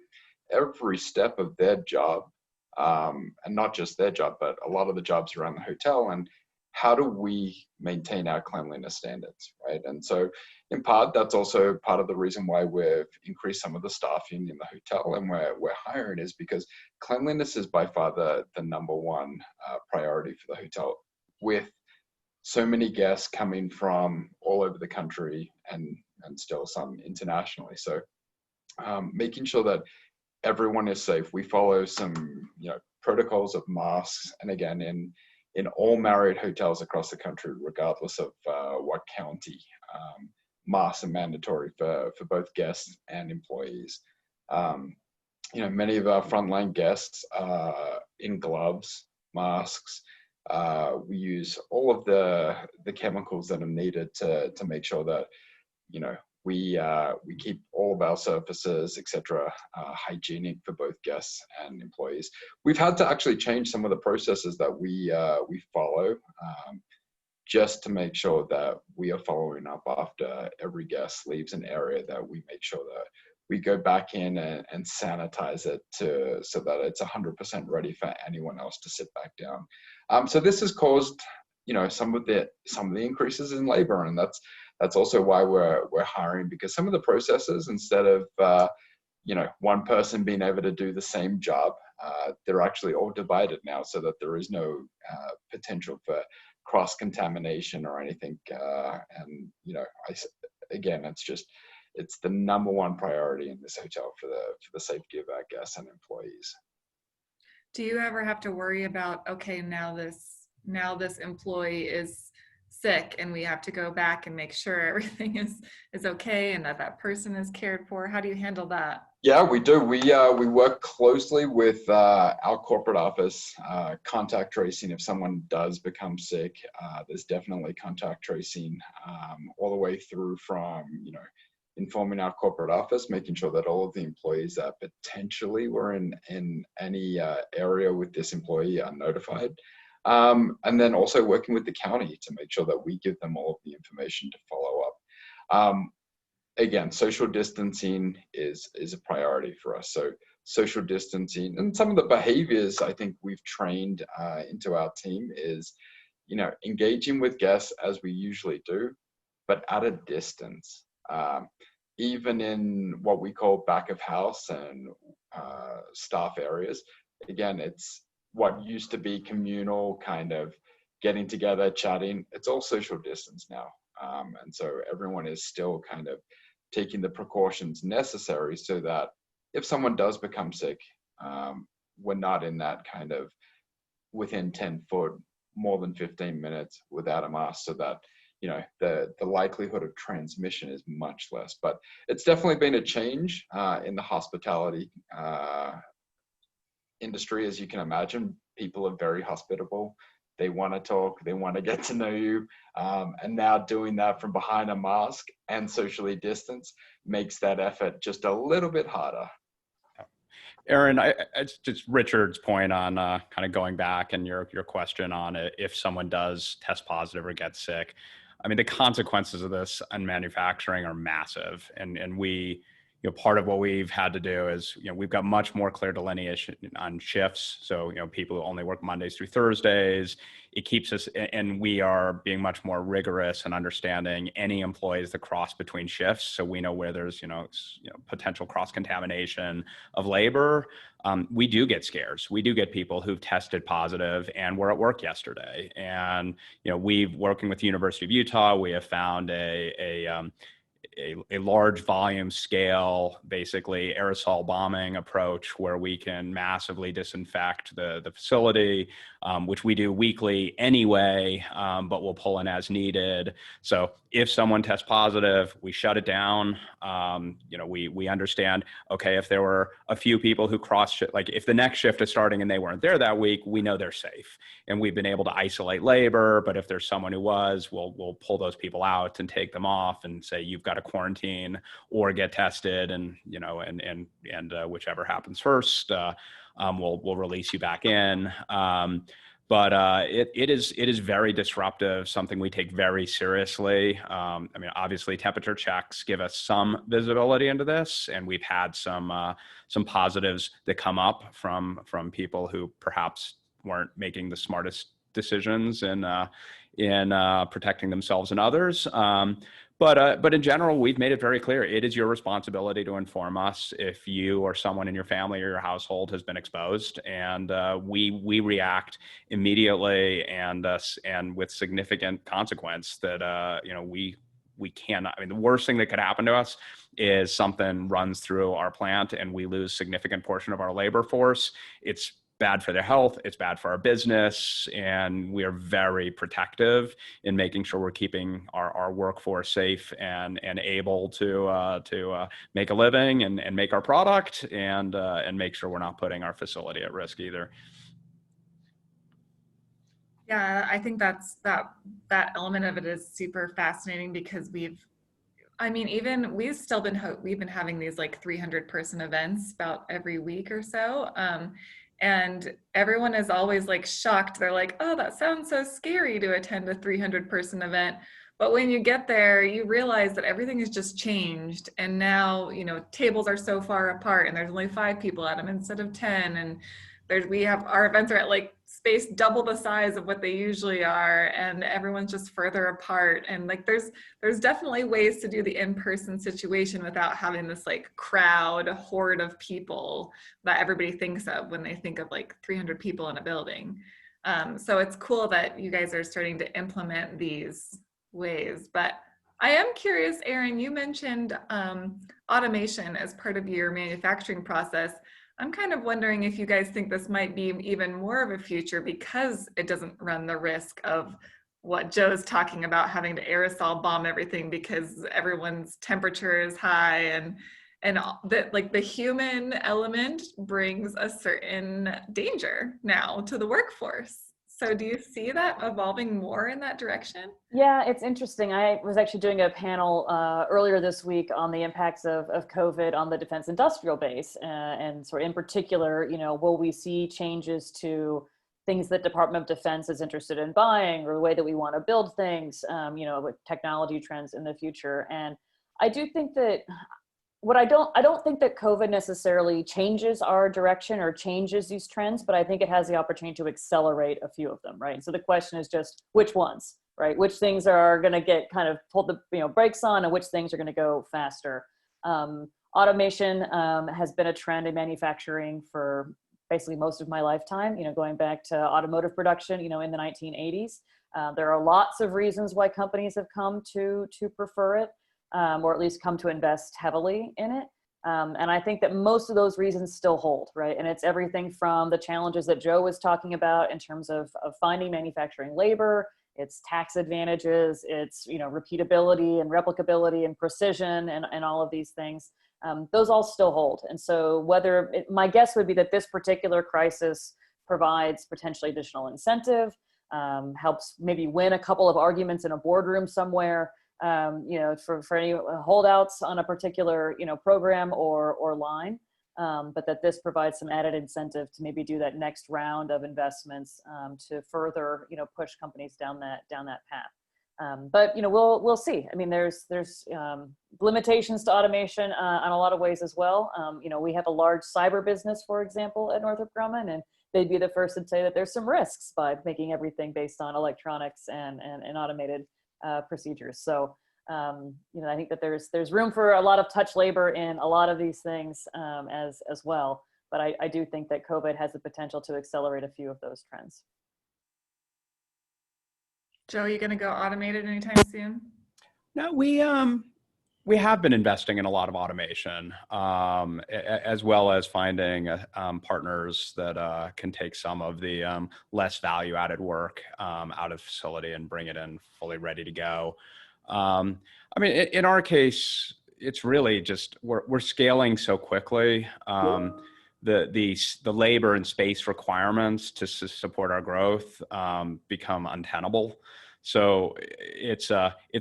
every step of their job, and not just their job, but a lot of the jobs around the hotel. And how do we maintain our cleanliness standards, right? And so in part, that's also part of the reason why we've increased some of the staffing in the hotel and we're hiring, is because cleanliness is by far the number one priority for the hotel, with so many guests coming from all over the country and still some internationally. So making sure that everyone is safe. We follow some protocols of masks, and again, in all Marriott hotels across the country, regardless of what county, masks are mandatory for both guests and employees. Many of our frontline guests are in gloves, masks. We use all of the chemicals that are needed to make sure that we keep all of our surfaces, etc., hygienic for both guests and employees. We've had to actually change some of the processes that we follow, just to make sure that we are following up after every guest leaves an area, that we make sure that we go back in and sanitize it so that it's 100% ready for anyone else to sit back down. So this has caused some of the increases in labor, and that's also why we're hiring, because some of the processes, instead of one person being able to do the same job, they're actually all divided now, so that there is no potential for cross-contamination or anything. And again, it's the number one priority in this hotel for the safety of our guests and employees. Do you ever have to worry about, okay, now this employee is sick and we have to go back and make sure everything is okay and that person is cared for? How do you handle that? Yeah, we do. We work closely with our corporate office, contact tracing. If someone does become sick, there's definitely contact tracing, all the way through from informing our corporate office, making sure that all of the employees that potentially were in any area with this employee are notified. And then also working with the county to make sure that we give them all of the information to follow up. Again, social distancing is a priority for us. So social distancing, and some of the behaviors I think we've trained into our team is, engaging with guests as we usually do, but at a distance. Even in what we call back of house and staff areas, again, it's what used to be communal, kind of getting together, chatting. It's all social distance now. And so everyone is still kind of taking the precautions necessary so that if someone does become sick, we're not in that kind of within 10 foot more than 15 minutes without a mask, so that the likelihood of transmission is much less. But it's definitely been a change in the hospitality industry. As you can imagine, people are very hospitable. They want to talk, they want to get to know you, and now doing that from behind a mask and socially distanced makes that effort just a little bit harder. Aaron, it's just Richard's point on kind of going back and your question on if someone does test positive or get sick. I mean, the consequences of this on manufacturing are massive, and we, part of what we've had to do is, we've got much more clear delineation on shifts. So, people who only work Mondays through Thursdays, it keeps us, and we are being much more rigorous in understanding any employees that cross between shifts. So we know where there's, potential cross-contamination of labor. We do get scares. We do get people who've tested positive and were at work yesterday. And, we've working with the University of Utah, we have found a large volume scale, basically aerosol bombing approach where we can massively disinfect the facility, which we do weekly anyway, but we'll pull in as needed. So if someone tests positive, we shut it down. We understand, okay, if there were a few people who cross, like if the next shift is starting and they weren't there that week, we know they're safe. And we've been able to isolate labor, but if there's someone who was, we'll pull those people out and take them off and say, you've got to quarantine or get tested, and whichever happens first, we'll release you back in. But it is very disruptive, something we take very seriously. I mean, obviously temperature checks give us some visibility into this, and we've had some positives that come up from people who perhaps weren't making the smartest decisions in protecting themselves and others. But in general, we've made it very clear, it is your responsibility to inform us if you or someone in your family or your household has been exposed. And we react immediately and with significant consequence that, we cannot. I mean, the worst thing that could happen to us is something runs through our plant and we lose significant portion of our labor force. It's bad for their health, it's bad for our business, and we are very protective in making sure we're keeping our workforce safe and able to make a living and make our product and make sure we're not putting our facility at risk either. Yeah, I think that element of it is super fascinating because we've been having these like 300 person events about every week or so. And everyone is always like shocked. They're like, oh, that sounds so scary to attend a 300 person event. But when you get there, you realize that everything has just changed. And now, tables are so far apart and there's only 5 people at them instead of 10. And our events are at like space double the size of what they usually are, and everyone's just further apart. And like there's definitely ways to do the in-person situation without having this like horde of people that everybody thinks of when they think of like 300 people in a building. So it's cool that you guys are starting to implement these ways. But I am curious, Aaron, you mentioned automation as part of your manufacturing process. I'm kind of wondering if you guys think this might be even more of a future because it doesn't run the risk of what Joe's talking about, having to aerosol bomb everything because everyone's temperature is high, and that like the human element brings a certain danger now to the workforce. So do you see that evolving more in that direction? Yeah, it's interesting. I was actually doing a panel earlier this week on the impacts of COVID on the defense industrial base. And sort of in particular, will we see changes to things that Department of Defense is interested in buying, or the way that we want to build things, with technology trends in the future. And I do think that I don't think that COVID necessarily changes our direction or changes these trends, but I think it has the opportunity to accelerate a few of them, right? So the question is just which ones, right? Which things are going to get kind of pulled the brakes on, and which things are going to go faster. Automation has been a trend in manufacturing for basically most of my lifetime, going back to automotive production, in the 1980s. There are lots of reasons why companies have come to prefer it. Or at least come to invest heavily in it. And I think that most of those reasons still hold, right? And it's everything from the challenges that Joe was talking about in terms of finding manufacturing labor, it's tax advantages, it's, you know, repeatability and replicability and precision and all of these things. Those all still hold. And so my guess would be that this particular crisis provides potentially additional incentive, helps maybe win a couple of arguments in a boardroom somewhere, you know, for any holdouts on a particular, you know, program or line, but that this provides some added incentive to maybe do that next round of investments to further, you know, push companies down that path. But you know, we'll see. I mean, there's limitations to automation on a lot of ways as well. You know, we have a large cyber business, for example, at Northrop Grumman, and they'd be the first to say that there's some risks by making everything based on electronics and automated procedures. So, you know, I think that there's room for a lot of touch labor in a lot of these things as well. But I do think that COVID has the potential to accelerate a few of those trends. Joe, are you going to go automated anytime soon? No, we have been investing in a lot of automation, as well as finding partners that can take some of the less value-added work out of the facility and bring it in fully ready to go. I mean, in our case, it's really just we're scaling so quickly. The labor and space requirements to support our growth become untenable. So it's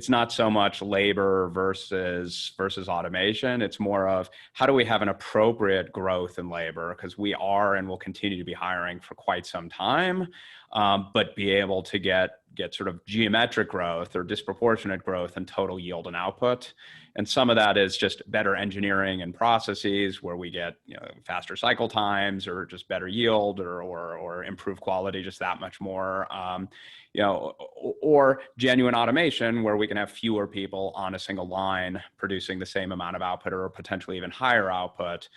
not so much labor versus automation. It's more of how do we have an appropriate growth in labor, because we are and will continue to be hiring for quite some time, but be able to get sort of geometric growth or disproportionate growth in total yield and output. And some of that is just better engineering and processes where we get, you know, faster cycle times or just better yield or improved quality just that much more. You know, or genuine automation where we can have fewer people on a single line producing the same amount of output or potentially even higher output.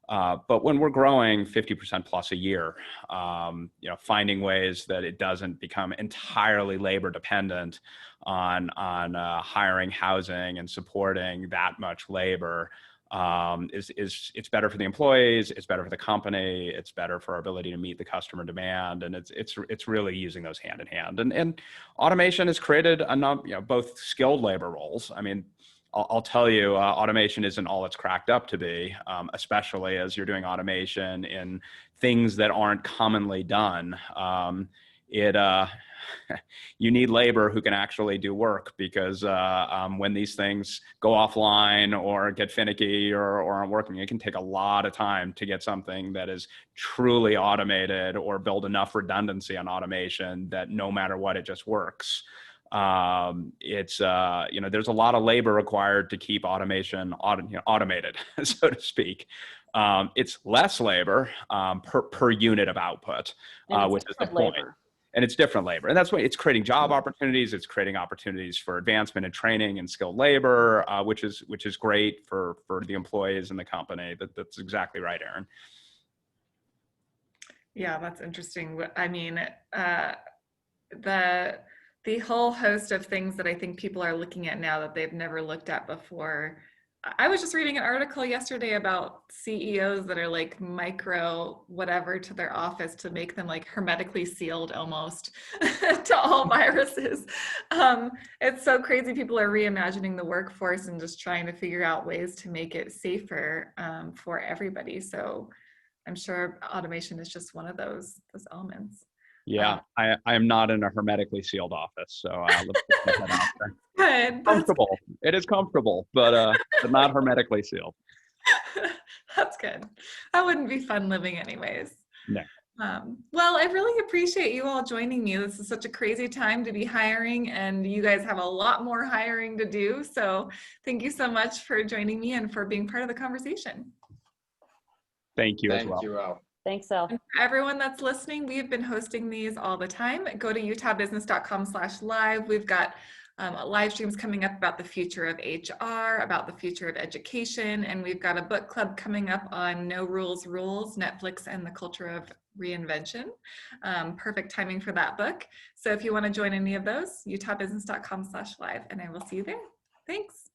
But when we're growing 50% plus a year, you know, finding ways that it doesn't become entirely labor dependent on hiring, housing, and supporting that much labor it's better for the employees, it's better for the company, it's better for our ability to meet the customer demand, and it's really using those hand in hand. And automation has created both skilled labor roles. I mean, I'll tell you, automation isn't all it's cracked up to be, especially as you're doing automation in things that aren't commonly done. You need labor who can actually do work, because when these things go offline or get finicky or aren't working, it can take a lot of time to get something that is truly automated or build enough redundancy on automation that no matter what, it just works. There's a lot of labor required to keep automation automated, so to speak. It's less labor per unit of output, which is the point. Labor. And it's different labor. And that's why it's creating job opportunities. It's creating opportunities for advancement and training and skilled labor, which is great for the employees in the company. That's exactly right, Erin. Yeah, that's interesting. I mean, the whole host of things that I think people are looking at now that they've never looked at before. I was just reading an article yesterday about CEOs that are like micro whatever to their office to make them like hermetically sealed almost to all viruses. It's so crazy. People are reimagining the workforce and just trying to figure out ways to make it safer for everybody. So I'm sure automation is just one of those elements. Yeah, I am not in a hermetically sealed office, so let's put that out there. Good. Comfortable. It is comfortable, but not hermetically sealed. That's good. That wouldn't be fun living anyways. No. Well, I really appreciate you all joining me. This is such a crazy time to be hiring, and you guys have a lot more hiring to do. So thank you so much for joining me and for being part of the conversation. Thank you as well. Thank you, Al. Thanks, Al. And for everyone that's listening, we've been hosting these all the time. Go to utahbusiness.com/live. We've got live streams coming up about the future of HR, about the future of education, and we've got a book club coming up on No Rules Rules, Netflix and the Culture of Reinvention. Perfect timing for that book. So if you want to join any of those, utahbusiness.com/live, and I will see you there. Thanks.